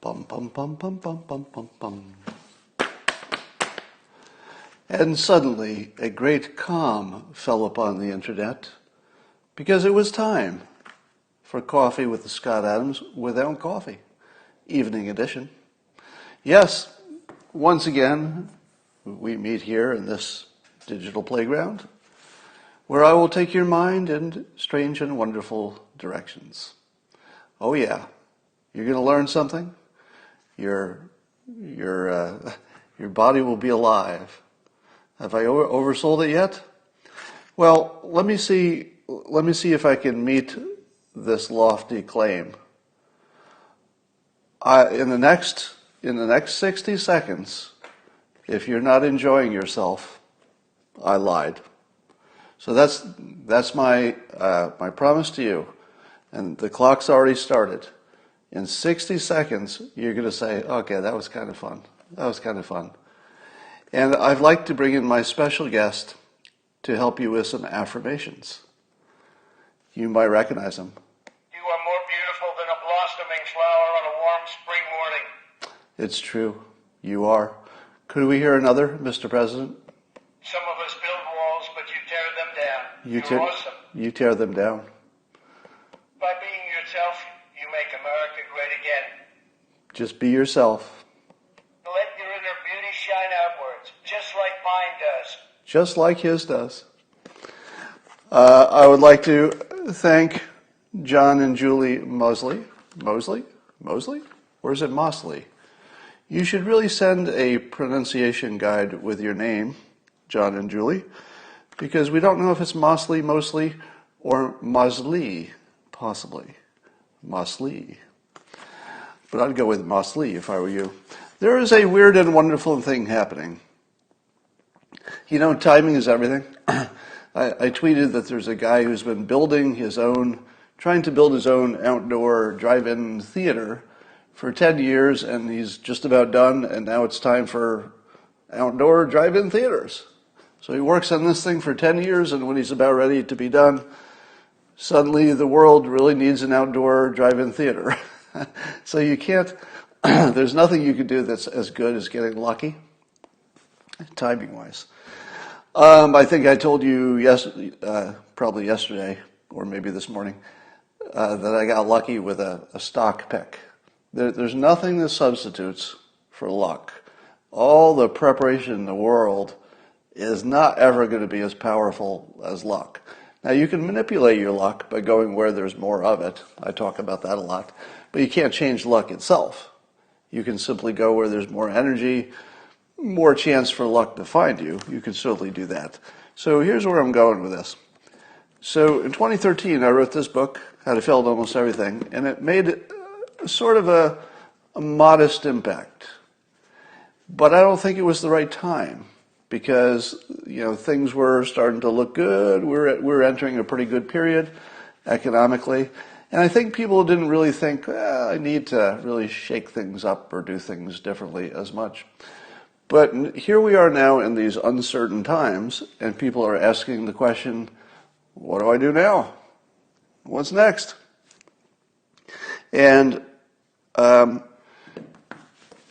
Bum, bum, bum, bum, bum, bum, bum, bum. And suddenly a great calm fell upon the internet because it was time for Coffee with Scott Adams without coffee, evening edition. Yes, once again, we meet here in this digital playground where I will take your mind in strange and wonderful directions. Oh yeah, you're going to learn something. Your body will be alive. Have I oversold it yet? Well, let me see if I can meet this lofty claim. In the next 60 seconds, if you're not enjoying yourself, I lied. So that's my promise to you, and the clock's already started. In 60 seconds, you're going to say, okay, that was kind of fun. That was kind of fun. And I'd like to bring in my special guest to help you with some affirmations. You might recognize him. You are more beautiful than a blossoming flower on a warm spring morning. It's true. You are. Could we hear another, Mr. President? Some of us build walls, but you tear them down. You're awesome. You tear them down. By being yourself, you make America great again. Just be yourself. Let your inner beauty shine outwards, just like mine does. Just like his does. I would like to thank John and Julie Mosley. Mosley? Or is it Mosley? You should really send a pronunciation guide with your name, John and Julie, because we don't know if it's Mosley, or Mosley, possibly. Mosley. But I'd go with Mosley if I were you. There is a weird and wonderful thing happening. You know, timing is everything. I tweeted that there's a guy who's been trying to build his own outdoor drive-in theater for 10 years, and he's just about done, and now it's time for outdoor drive-in theaters. So he works on this thing for 10 years, and when he's about ready to be done, suddenly the world really needs an outdoor drive-in theater. So you can't, there's nothing you can do that's as good as getting lucky, timing-wise. I think I told you probably yesterday, or maybe this morning, that I got lucky with a stock pick. There's nothing that substitutes for luck. All the preparation in the world is not ever going to be as powerful as luck. Now, you can manipulate your luck by going where there's more of it. I talk about that a lot. But you can't change luck itself. You can simply go where there's more energy, more chance for luck to find you. You can certainly do that. So here's where I'm going with this. So in 2013, I wrote this book, How to Fail at Almost Everything, and it made sort of a modest impact. But I don't think it was the right time because, things were starting to look good. We're entering a pretty good period economically. And I think people didn't really think, I need to really shake things up or do things differently as much. But here we are now in these uncertain times, and people are asking the question, what do I do now? What's next? And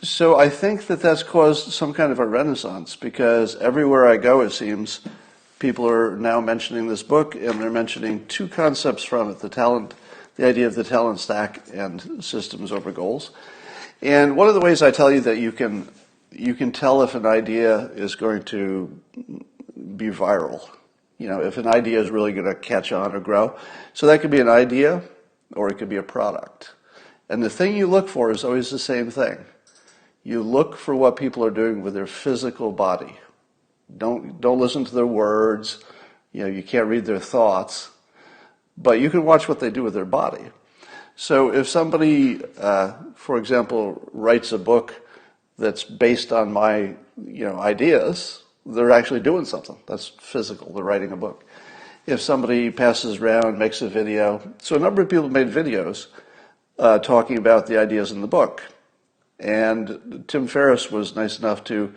so I think that that's caused some kind of a renaissance, because everywhere I go, it seems, people are now mentioning this book, and they're mentioning two concepts from it, the idea of the talent stack and systems over goals. And one of the ways I tell you that you can tell if an idea is going to be viral, if an idea is really going to catch on or grow. So that could be an idea, or it could be a product. And the thing you look for is always the same thing. You look for what people are doing with their physical body. Don't listen to their words. You can't read their thoughts. But you can watch what they do with their body. So if somebody, for example, writes a book that's based on my, ideas, they're actually doing something. That's physical. They're writing a book. If somebody passes around, makes a video. So a number of people made videos talking about the ideas in the book. And Tim Ferriss was nice enough to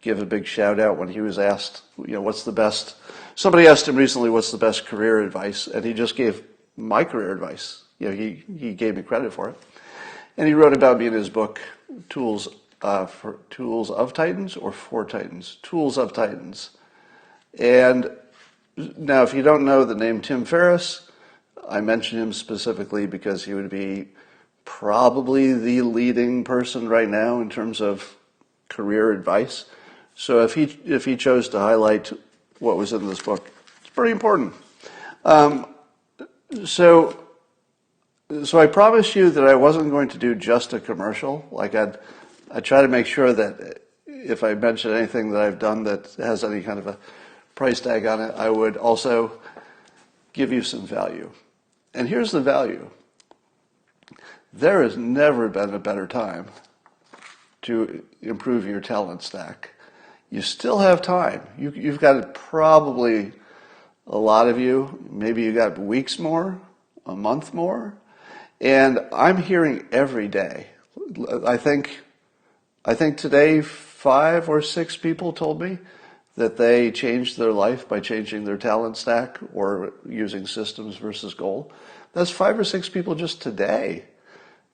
give a big shout out when he was asked, what's the best. Somebody asked him recently, what's the best career advice? And he just gave my career advice. He gave me credit for it. And he wrote about me in his book, Tools of Titans or for Titans? Tools of Titans. And now, if you don't know the name Tim Ferriss, I mention him specifically because he would be probably the leading person right now in terms of career advice. So if he chose to highlight what was in this book, it's pretty important. So I promised you that I wasn't going to do just a commercial. Like I try to make sure that if I mention anything that I've done that has any kind of a price tag on it, I would also give you some value. And here's the value. There has never been a better time to improve your talent stack. You still have time. You've got probably, a lot of you, maybe you got weeks more, a month more. And I'm hearing every day. I think today 5 or 6 people told me that they changed their life by changing their talent stack or using systems versus goal. That's 5 or 6 people just today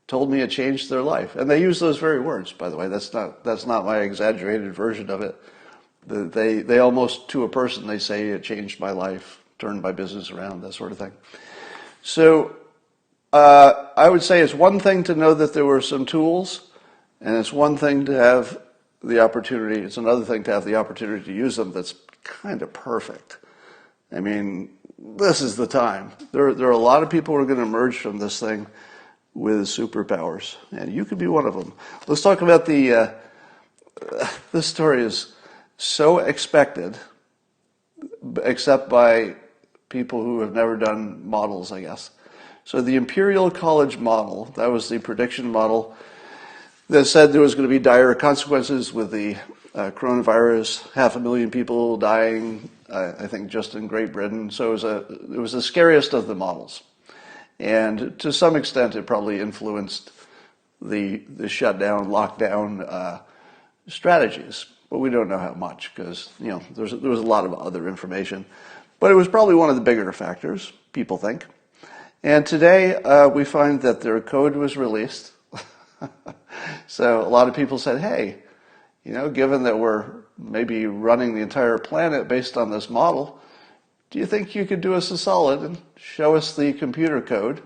told me it changed their life. And they use those very words, by the way. That's not my exaggerated version of it. They almost, to a person, they say it changed my life, turned my business around, that sort of thing. So I would say it's one thing to know that there were some tools, and it's one thing to have the opportunity. It's another thing to have the opportunity to use them that's kind of perfect. I mean, this is the time. There are a lot of people who are going to emerge from this thing with superpowers, and you could be one of them. Let's talk about this story is so expected, except by people who have never done models, I guess. So the Imperial College Model, that was the prediction model that said there was going to be dire consequences with the coronavirus, 500,000 people dying, I think just in Great Britain. So it was the scariest of the models. And to some extent, it probably influenced the shutdown, lockdown strategies. But we don't know how much because, there was a lot of other information. But it was probably one of the bigger factors, people think. And today, we find that their code was released. So a lot of people said, hey, given that we're maybe running the entire planet based on this model, do you think you could do us a solid and show us the computer code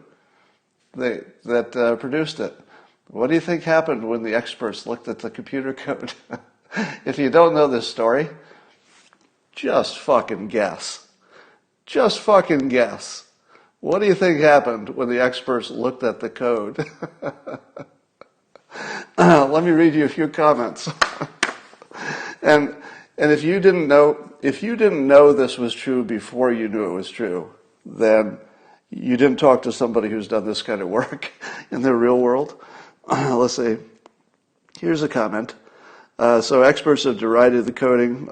that produced it? What do you think happened when the experts looked at the computer code? If you don't know this story, just fucking guess. Just fucking guess. What do you think happened when the experts looked at the code? Let me read you a few comments. And if you didn't know this was true before you knew it was true, then you didn't talk to somebody who's done this kind of work in the real world. Let's see. Here's a comment. So experts have derided the coding,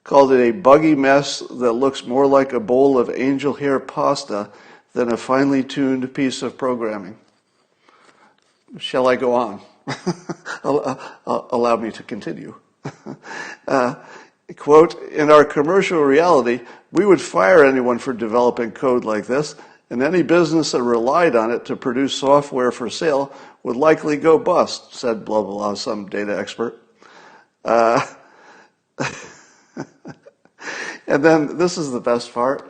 called it a buggy mess that looks more like a bowl of angel hair pasta than a finely tuned piece of programming. Shall I go on? Allow me to continue. Quote, in our commercial reality, we would fire anyone for developing code like this, and any business that relied on it to produce software for sale would likely go bust, said blah, blah, blah, some data expert. And then this is the best part.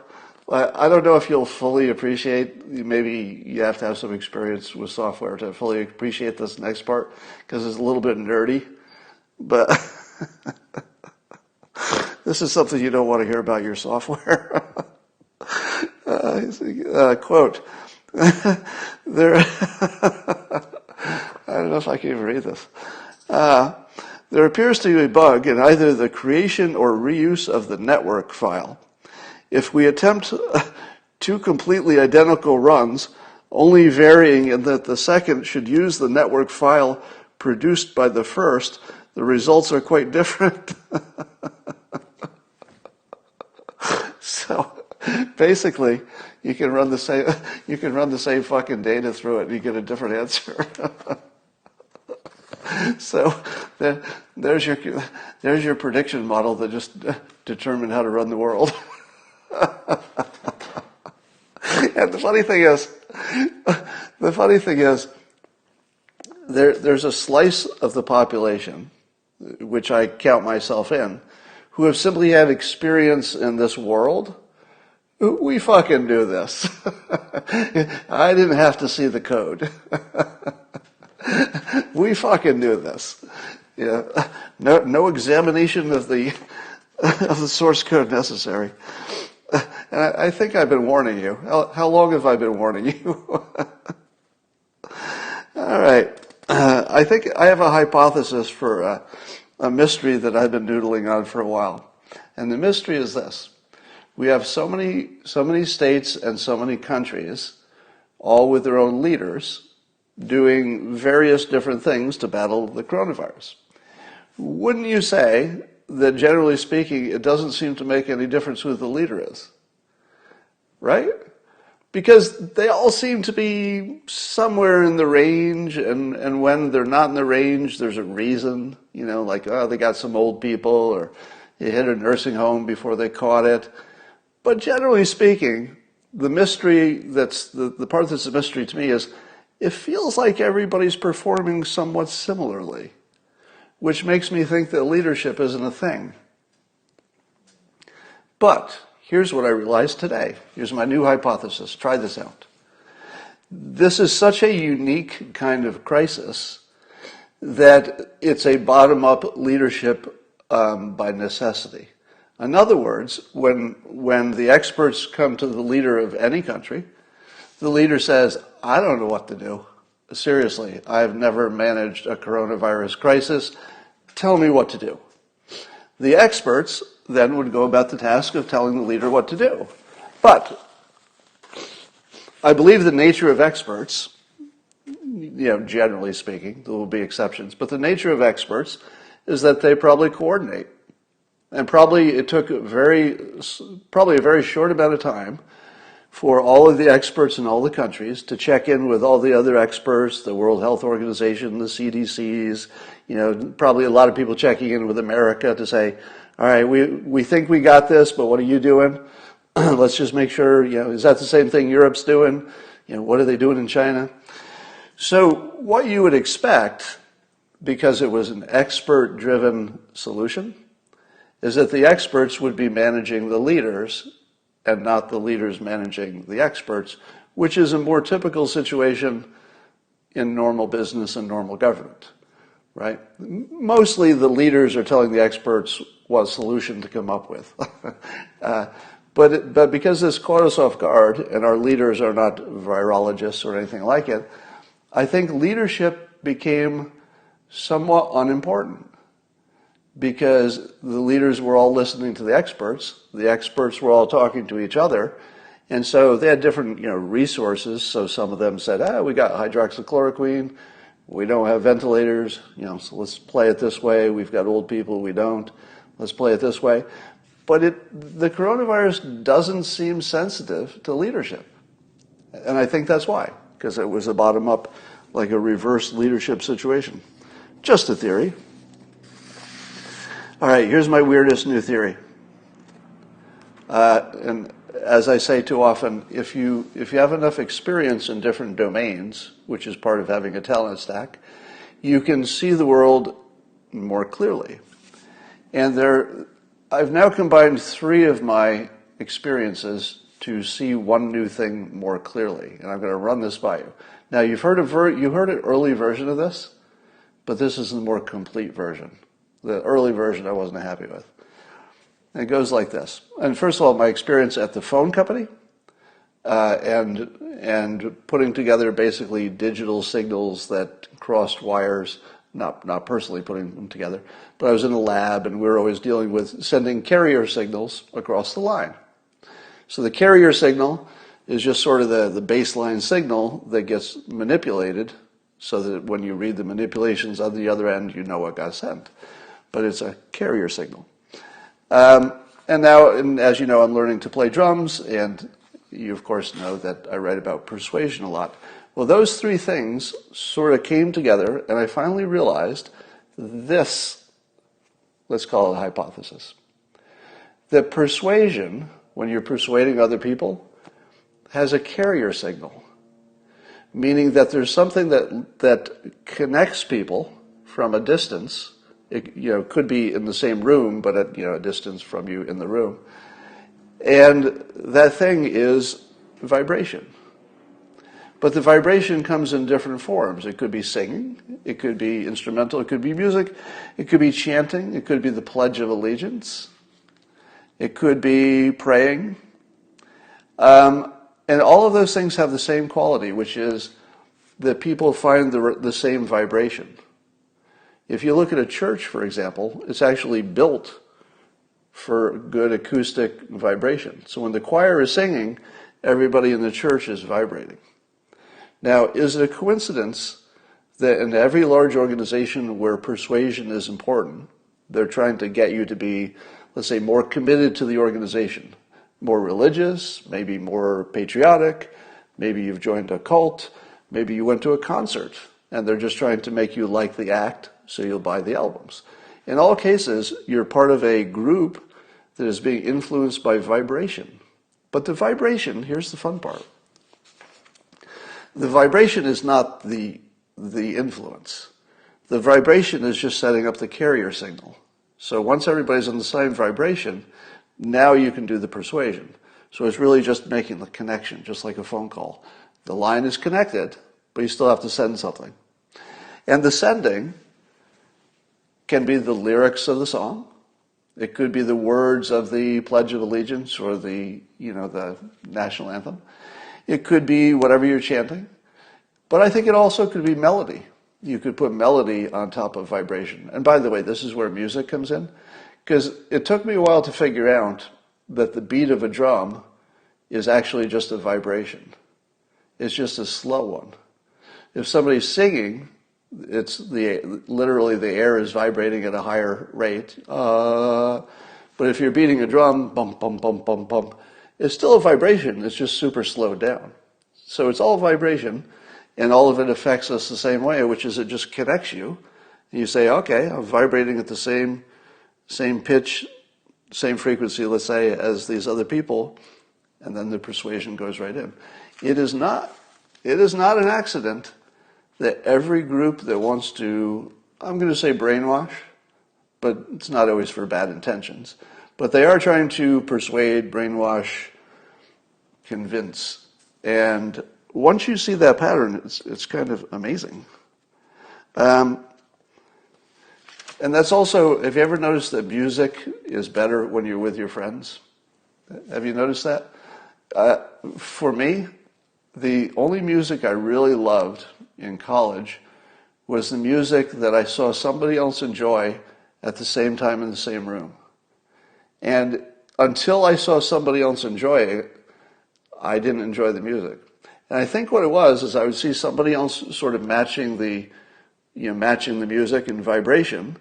I don't know if you'll fully appreciate, maybe you have to have some experience with software to fully appreciate this next part, because it's a little bit nerdy, but this is something you don't want to hear about your software. Quote, there, I don't know if I can even read this. There appears to be a bug in either the creation or reuse of the network file. If we attempt 2 completely identical runs, only varying in that the second should use the network file produced by the first, the results are quite different. So basically, you can run the same fucking data through it and you get a different answer. So there's your prediction model that just determined how to run the world. And the funny thing is, there's a slice of the population, which I count myself in, who have simply had experience in this world. We fucking do this. I didn't have to see the code. We fucking do this. Yeah. No examination of the source code necessary. And I think I've been warning you. How long have I been warning you? All right. I think I have a hypothesis for a mystery that I've been noodling on for a while. And the mystery is this. We have so many states and so many countries, all with their own leaders, doing various different things to battle the coronavirus. Wouldn't you say that generally speaking, it doesn't seem to make any difference who the leader is? Right? Because they all seem to be somewhere in the range, and when they're not in the range, there's a reason, like, oh, they got some old people, or they hit a nursing home before they caught it. But generally speaking, the mystery the part that's a mystery to me is it feels like everybody's performing somewhat similarly, which makes me think that leadership isn't a thing. But here's what I realized today. Here's my new hypothesis. Try this out. This is such a unique kind of crisis that it's a bottom-up leadership by necessity. In other words, when the experts come to the leader of any country, the leader says, I don't know what to do. Seriously, I've never managed a coronavirus crisis. Tell me what to do. The experts then would go about the task of telling the leader what to do. But I believe the nature of experts, generally speaking, there will be exceptions, but the nature of experts is that they probably coordinate. And probably it took a very short amount of time for all of the experts in all the countries to check in with all the other experts, the World Health Organization, the CDCs, probably a lot of people checking in with America to say, all right, we think we got this, but what are you doing? Let's just make sure, is that the same thing Europe's doing? What are they doing in China? So what you would expect, because it was an expert-driven solution, is that the experts would be managing the leaders and not the leaders managing the experts, which is a more typical situation in normal business and normal government, right? Mostly the leaders are telling the experts what solution to come up with. But because this caught us off guard, and our leaders are not virologists or anything like it, I think leadership became somewhat unimportant, because the leaders were all listening to the experts were all talking to each other, and so they had different resources. So some of them said, we got hydroxychloroquine, we don't have ventilators, so let's play it this way. We've got old people, we don't, let's play it this way. But the coronavirus doesn't seem sensitive to leadership, and I think that's why, because it was a bottom-up, like a reverse leadership situation. Just a theory. All right, here's my weirdest new theory. And as I say too often, if you have enough experience in different domains, which is part of having a talent stack, you can see the world more clearly. And I've now combined 3 of my experiences to see one new thing more clearly, and I'm going to run this by you. Now, you heard an early version of this, but this is the more complete version. The early version I wasn't happy with. And it goes like this. And first of all, my experience at the phone company, and putting together basically digital signals that crossed wires, not personally putting them together, but I was in a lab, and we were always dealing with sending carrier signals across the line. So the carrier signal is just sort of the baseline signal that gets manipulated, so that when you read the manipulations on the other end, you know what got sent. But it's a carrier signal. And now, as you know, I'm learning to play drums, and you, of course, know that I write about persuasion a lot. Well, those 3 things sort of came together, and I finally realized this, let's call it a hypothesis, that persuasion, when you're persuading other people, has a carrier signal, meaning that there's something that connects people from a distance. It, could be in the same room, but at, a distance from you in the room. And that thing is vibration. But the vibration comes in different forms. It could be singing, it could be instrumental, it could be music, it could be chanting, it could be the Pledge of Allegiance, it could be praying. And all of those things have the same quality, which is that people find the same vibration. If you look at a church, for example, it's actually built for good acoustic vibration. So when the choir is singing, everybody in the church is vibrating. Now, is it a coincidence that in every large organization where persuasion is important, they're trying to get you to be, let's say, more committed to the organization, more religious, maybe more patriotic, maybe you've joined a cult, maybe you went to a concert, and they're just trying to make you like the act so you'll buy the albums. In all cases, you're part of a group that is being influenced by vibration. But the vibration, here's the fun part. The vibration is not the influence. The vibration is just setting up the carrier signal. So once everybody's on the same vibration, now you can do the persuasion. So it's really just making the connection, just like a phone call. The line is connected, but you still have to send something. And the sending can be the lyrics of the song. It could be the words of the Pledge of Allegiance or the national anthem. It could be whatever you're chanting. But I think it also could be melody. You could put melody on top of vibration. And by the way, this is where music comes in. Because it took me a while to figure out that the beat of a drum is actually just a vibration. It's just a slow one. If somebody's singing, it's literally the air is vibrating at a higher rate. But if you're beating a drum, bump, bump, bump, bump, bump, it's still a vibration. It's just super slowed down. So it's all vibration, and all of it affects us the same way, which is it just connects you. And you say, okay, I'm vibrating at the same pitch, same frequency, let's say, as these other people, and then the persuasion goes right in. It is not an accident that every group that wants to, I'm going to say brainwash, but it's not always for bad intentions, but they are trying to persuade, brainwash, convince. And once you see that pattern, it's kind of amazing. And that's also, have you ever noticed that music is better when you're with your friends? Have you noticed that? For me, the only music I really loved in college was the music that I saw somebody else enjoy at the same time in the same room. And until I saw somebody else enjoy it, I didn't enjoy the music. And I think what it was is I would see somebody else sort of matching the music and vibration,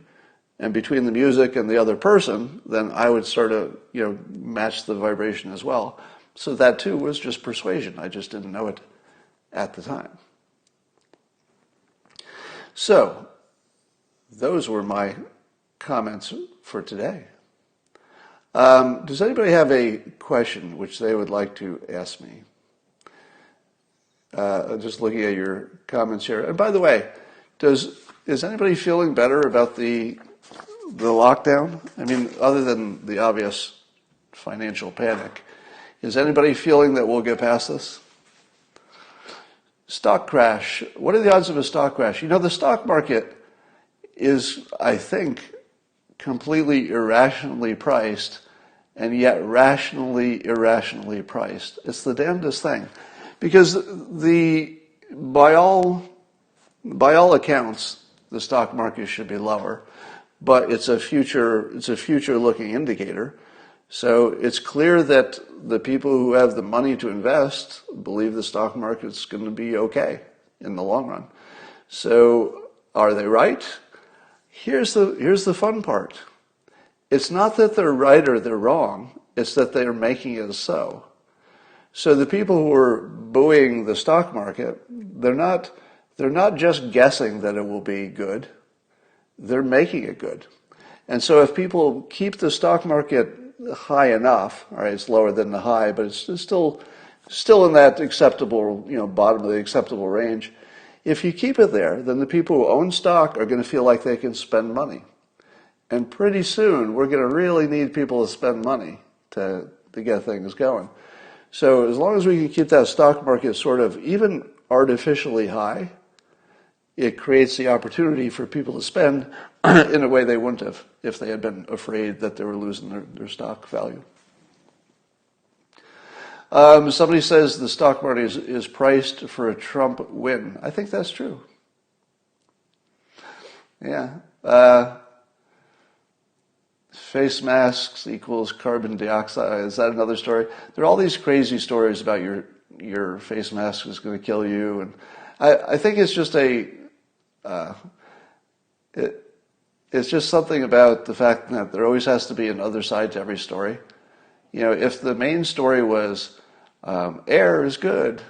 and between the music and the other person, then I would sort of, match the vibration as well. So that too was just persuasion. I just didn't know it at the time. So, those were my comments for today. Does anybody have a question which they would like to ask me? Just looking at your comments here. And by the way, is anybody feeling better about the lockdown? I mean, other than the obvious financial panic, is anybody feeling that we'll get past this? Stock crash. What are the odds of a stock crash? The stock market is, I think, completely irrationally priced, and yet rationally irrationally priced. It's the damnedest thing. Because by all accounts, the stock market should be lower, but it's a future-looking indicator. So it's clear that the people who have the money to invest believe the stock market's going to be okay in the long run. So are they right? Here's the fun part. It's not that they're right or they're wrong. It's that they're making it so. So the people who are booing the stock market, they're not just guessing that it will be good. They're making it good. And so if people keep the stock market high enough, all right, it's lower than the high, but it's still still in that acceptable, bottom of the acceptable range. If you keep it there, then the people who own stock are going to feel like they can spend money. And pretty soon, we're going to really need people to spend money to get things going. So as long as we can keep that stock market sort of even artificially high, it creates the opportunity for people to spend in a way they wouldn't have if they had been afraid that they were losing their stock value. Somebody says the stock market is priced for a Trump win. I think that's true. Yeah. Face masks equals carbon dioxide. Is that another story? There are all these crazy stories about your face mask is going to kill you, and I think it's just it's just something about the fact that there always has to be another side to every story. If the main story was air is good,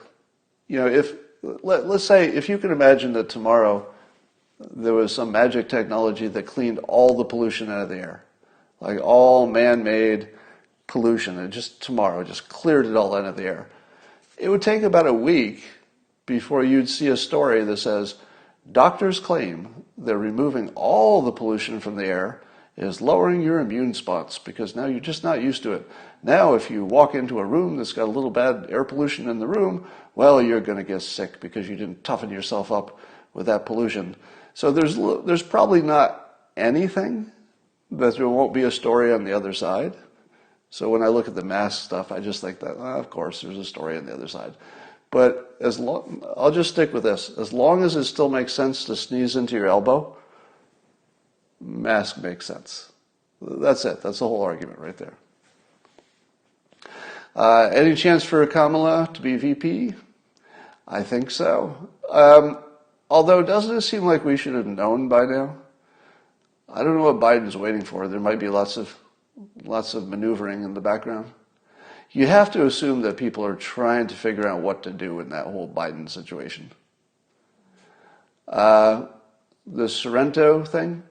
let's say if you can imagine that tomorrow there was some magic technology that cleaned all the pollution out of the air, like all man-made pollution, and just tomorrow just cleared it all out of the air. It would take about a week before you'd see a story that says, doctors claim that removing all the pollution from the air is lowering your immune spots because now you're just not used to it. Now if you walk into a room that's got a little bad air pollution in the room, well, you're going to get sick because you didn't toughen yourself up with that pollution. So there's probably not anything that there won't be a story on the other side. So when I look at the mask stuff, I just think that, of course, there's a story on the other side. But I'll just stick with this. As long as it still makes sense to sneeze into your elbow, mask makes sense. That's it. That's the whole argument right there. Any chance for Kamala to be VP? I think so. Although, doesn't it seem like we should have known by now? I don't know what Biden's waiting for. There might be lots of maneuvering in the background. You have to assume that people are trying to figure out what to do in that whole Biden situation. The Sorrento thing?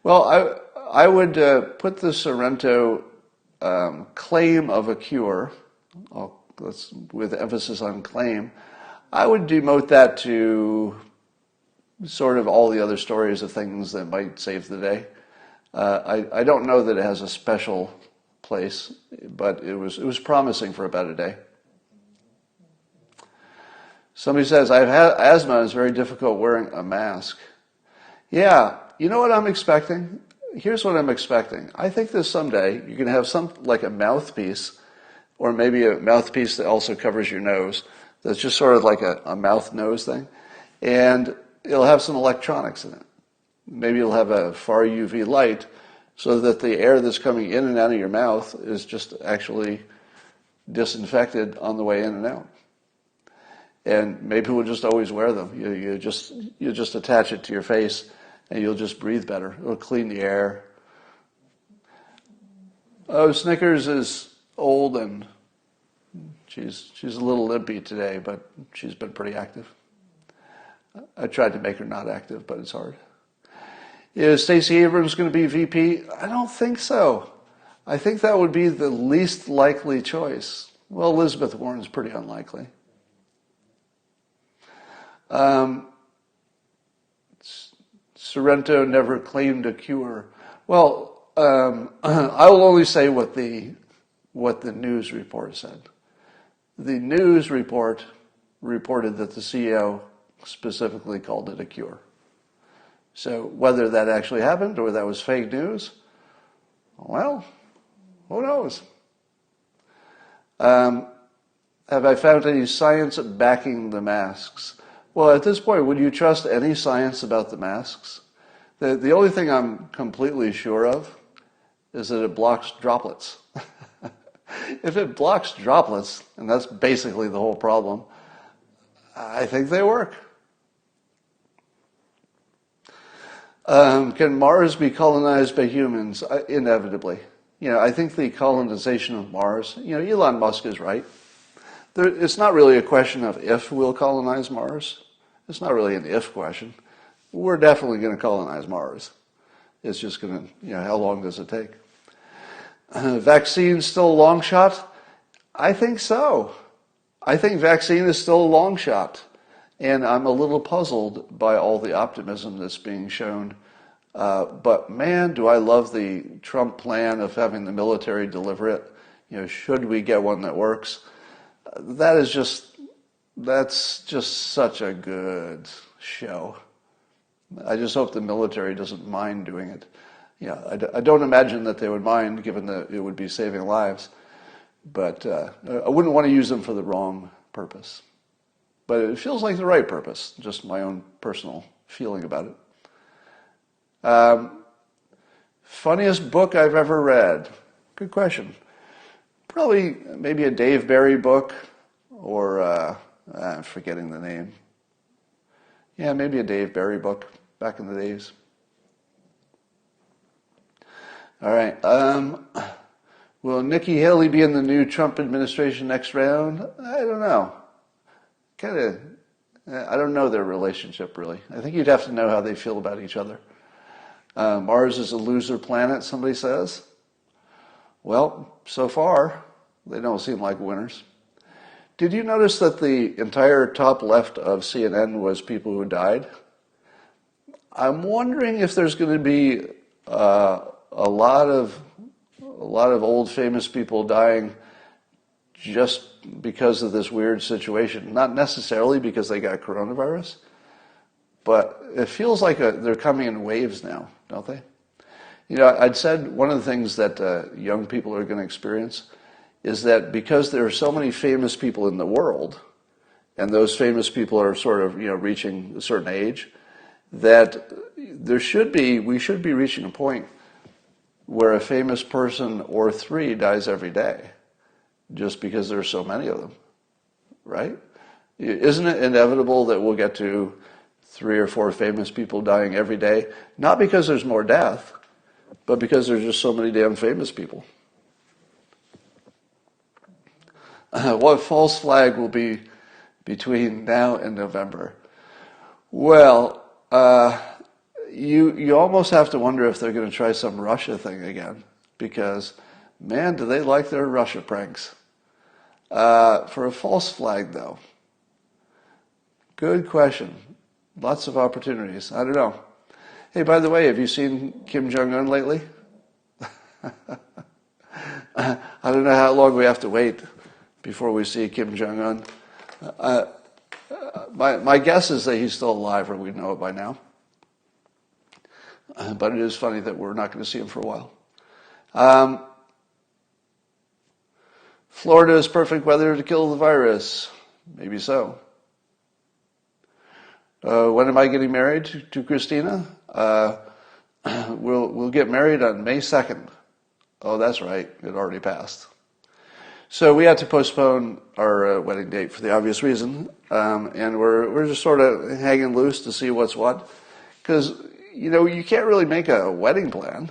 Well, I would put the Sorrento claim of a cure, with emphasis on claim, I would demote that to sort of all the other stories of things that might save the day. I don't know that it has a special place, but it was promising for about a day. Somebody says, I've had asthma, it's very difficult wearing a mask. Yeah, you know what I'm expecting? Here's what I'm expecting. I think that someday you're going to have like a mouthpiece, or maybe a mouthpiece that also covers your nose, that's just sort of like a mouth-nose thing, and it'll have some electronics in it. Maybe you'll have a far UV light so that the air that's coming in and out of your mouth is just actually disinfected on the way in and out. And maybe we'll just always wear them. You just attach it to your face and you'll just breathe better. It'll clean the air. Oh, Snickers is old and she's a little limpy today, but she's been pretty active. I tried to make her not active, but it's hard. Is Stacey Abrams going to be VP? I don't think so. I think that would be the least likely choice. Well, Elizabeth Warren's pretty unlikely. Sorrento never claimed a cure. Well, I will only say what the news report said. The news report reported that the CEO specifically called it a cure. So whether that actually happened or that was fake news, well, who knows? Have I found any science backing the masks? Well, at this point, would you trust any science about the masks? The only thing I'm completely sure of is that it blocks droplets. If it blocks droplets, and that's basically the whole problem, I think they work. Can Mars be colonized by humans? Inevitably. I think the colonization of Mars, Elon Musk is right. It's not really a question of if we'll colonize Mars. It's not really an if question. We're definitely going to colonize Mars. It's just going to, how long does it take? Vaccines still a long shot? I think so. I think vaccine is still a long shot, and I'm a little puzzled by all the optimism that's being shown. But man, do I love the Trump plan of having the military deliver it. Should we get one that works? That's just such a good show. I just hope the military doesn't mind doing it. I don't imagine that they would mind, given that it would be saving lives. But I wouldn't want to use them for the wrong purpose. But it feels like the right purpose, just my own personal feeling about it. Funniest book I've ever read? Good question. Probably maybe a Dave Barry book, or I'm forgetting the name. Yeah, maybe a Dave Barry book back in the days. All right. Will Nikki Haley be in the new Trump administration next round? I don't know. I don't know their relationship, really. I think you'd have to know how they feel about each other. Mars is a loser planet, somebody says. Well, so far, they don't seem like winners. Did you notice that the entire top left of CNN was people who died? I'm wondering if there's going to be a lot of old famous people dying just because of this weird situation. Not necessarily because they got coronavirus, but it feels like they're coming in waves now, don't they? I'd said one of the things that young people are going to experience is that because there are so many famous people in the world, and those famous people are sort of reaching a certain age, that we should be reaching a point where a famous person or three dies every day, just because there are so many of them, right? Isn't it inevitable that we'll get to 3 or 4 famous people dying every day? Not because there's more death, but because there's just so many damn famous people. What false flag will be between now and November? Well, you almost have to wonder if they're going to try some Russia thing again, because, man, do they like their Russia pranks. For a false flag, though, good question. Lots of opportunities. I don't know. Hey, by the way, have you seen Kim Jong-un lately? I don't know how long we have to wait before we see Kim Jong-un. My guess is that he's still alive, or we'd know it by now. But it is funny that we're not going to see him for a while. Florida is perfect weather to kill the virus. Maybe so. When am I getting married to Christina? We'll get married on May 2nd. Oh, that's right. It already passed. So we had to postpone our wedding date for the obvious reason, and we're just sort of hanging loose to see what's what, because you can't really make a wedding plan.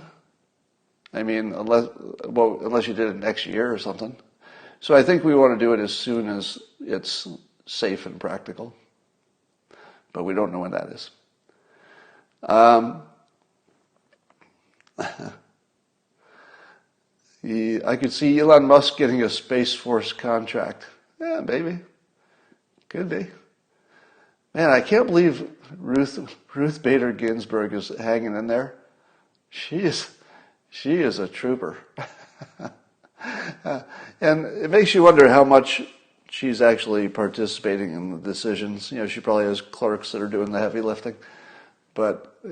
I mean, unless you did it next year or something. So I think we want to do it as soon as it's safe and practical, but we don't know when that is. I could see Elon Musk getting a Space Force contract. Yeah, maybe. Could be. Man, I can't believe Ruth Bader Ginsburg is hanging in there. She is a trooper. And it makes you wonder how much she's actually participating in the decisions. She probably has clerks that are doing the heavy lifting. But,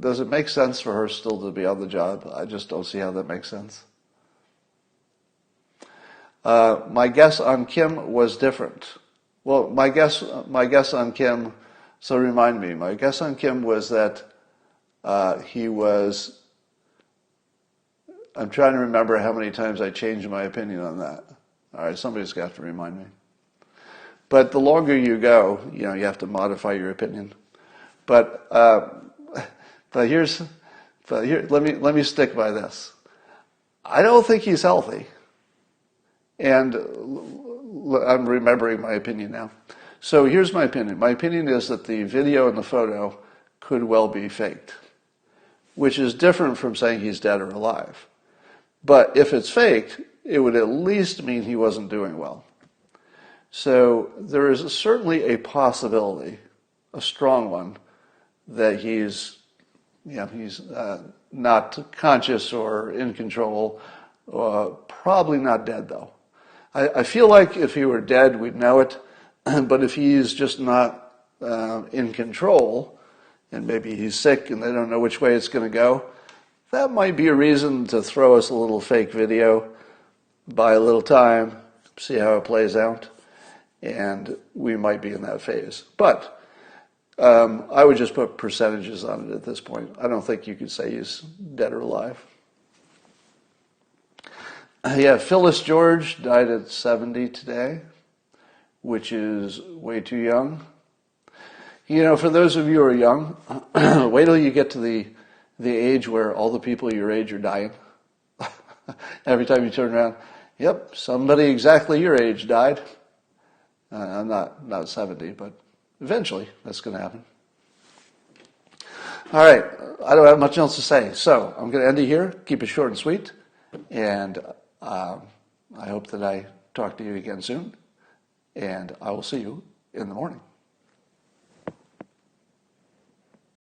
does it make sense for her still to be on the job? I just don't see how that makes sense. My guess on Kim was different. Well, my guess on Kim, so remind me, my guess on Kim was that he was, I'm trying to remember how many times I changed my opinion on that. All right, somebody's got to remind me. But the longer you go, you have to modify your opinion. But let me stick by this. I don't think he's healthy. And I'm remembering my opinion now. So here's my opinion. My opinion is that the video and the photo could well be faked, which is different from saying he's dead or alive. But if it's faked, it would at least mean he wasn't doing well. So there is certainly a possibility, a strong one, that he's not conscious or in control. Probably not dead, though. I feel like if he were dead, we'd know it. But if he's just not in control, and maybe he's sick and they don't know which way it's going to go, that might be a reason to throw us a little fake video, buy a little time, see how it plays out, and we might be in that phase. But I would just put percentages on it at this point. I don't think you could say he's dead or alive. Yeah, Phyllis George died at 70 today, which is way too young. You know, for those of you who are young, wait till you get to the age where all the people your age are dying. Every time you turn around, yep, somebody exactly your age died. I'm not 70, but eventually that's going to happen. All right, I don't have much else to say, so I'm going to end it here, keep it short and sweet, and I hope that I talk to you again soon, and I will see you in the morning.